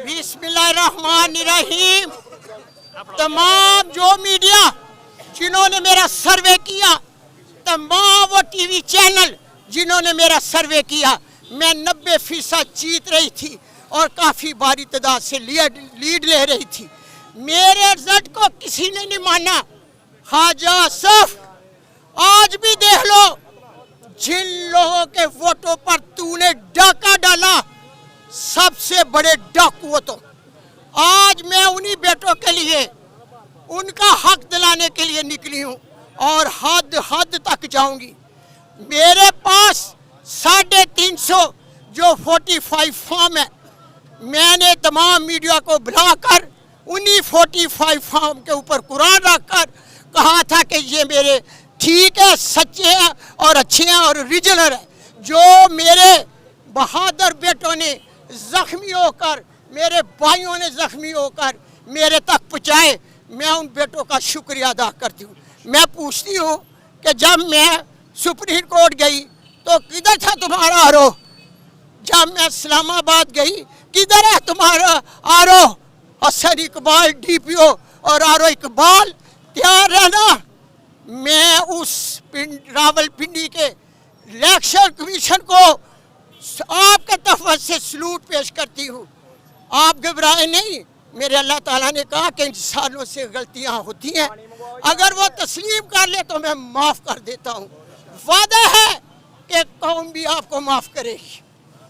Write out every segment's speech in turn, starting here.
बिस्मिल्लाहिर्रहमानिर्रहीम। तमाम जो मीडिया जिन्होंने मेरा सर्वे किया, तमाम वो टीवी चैनल जिन्होंने मेरा सर्वे किया, मैं 90% जीत रही थी और काफ़ी भारी तादाद से लीड ले रही थी। मेरे रिजल्ट को किसी ने नहीं माना। ख्वाजा आसिफ, आज भी देख लो, जिन लोगों के वोटों पर तूने डाका डाला, सबसे बड़े डाकू तो आज मैं उन्हीं बेटों के लिए उनका हक दिलाने के लिए निकली हूँ और हद तक जाऊंगी। मेरे पास 350 जो 45 फॉर्म है, मैंने तमाम मीडिया को बुलाकर उन्हीं 45 फॉर्म के ऊपर कुरान रखकर कहा था कि ये मेरे ठीक है, सच्चे हैं और अच्छे हैं और ओरिजिनल है। जो मेरे बहादुर बेटों ने जख्मी होकर, मेरे भाइयों ने जख्मी होकर मेरे तक पहुँचाए, मैं उन बेटों का शुक्रिया अदा करती हूँ। मैं पूछती हूँ कि जब मैं सुप्रीम कोर्ट गई तो किधर था तुम्हारा आरोह? जब मैं इस्लामाबाद गई, किधर है तुम्हारा आरोह? हसन इकबाल डीपीओ और आरोह इकबाल, तैयार रहना। मैं उस रावलपिंडी के इलेक्शन कमीशन को आपके तरफ से सलूट पेश करती हूँ। आप घबराए नहीं। मेरे अल्लाह ताला ने कहा कि इंसानों से गलतियाँ होती हैं, अगर वो तस्लीम कर ले तो मैं माफ़ कर देता हूँ। वादा है कि कौम भी आपको माफ़ करेगी,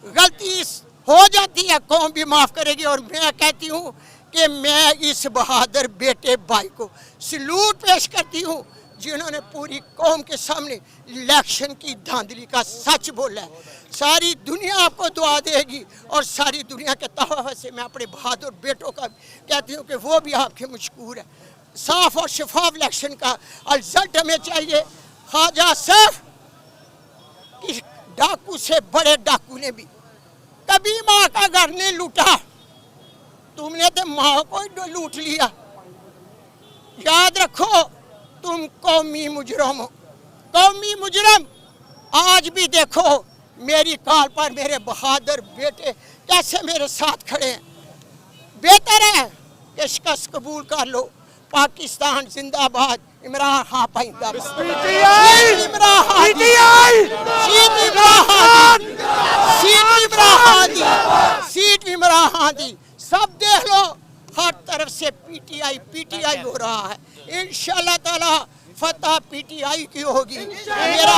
गलती हो जाती है कौम भी माफ़ करेगी। और मैं कहती हूँ कि मैं इस बहादुर बेटे भाई को सलूट पेश करती हूँ जिन्होंने पूरी कौम के सामने इलेक्शन की धांधली का सच बोला है। सारी दुनिया आपको दुआ देगी और सारी दुनिया के तहफ़्फ़ुज़ से मैं अपने बहादुर बेटों का कहती हूँ कि वो भी आपके मशकूर है। साफ और शफाफ इलेक्शन का रिजल्ट हमें चाहिए। ख्वाजा आसिफ, इस डाकू से बड़े डाकू ने भी कभी माँ का घर नहीं लूटा, तुमने तो माँ को ही लूट लिया। याद रखो, तुम कौमी मुजरम हो, कौमी मुजरम। आज भी देखो मेरी कॉल पर मेरे बहादुर बेटे कैसे मेरे साथ खड़े हैं। बेहतर है कि शिकस्त कबूल कर लो। पाकिस्तान जिंदाबाद, इमरान खान पाइंदा, सीट इमरान खान दी। सब देख लो, हर तरफ से पीटीआई हो रहा है। इंशाअल्लाह ताला फतह पीटीआई की होगी। मेरा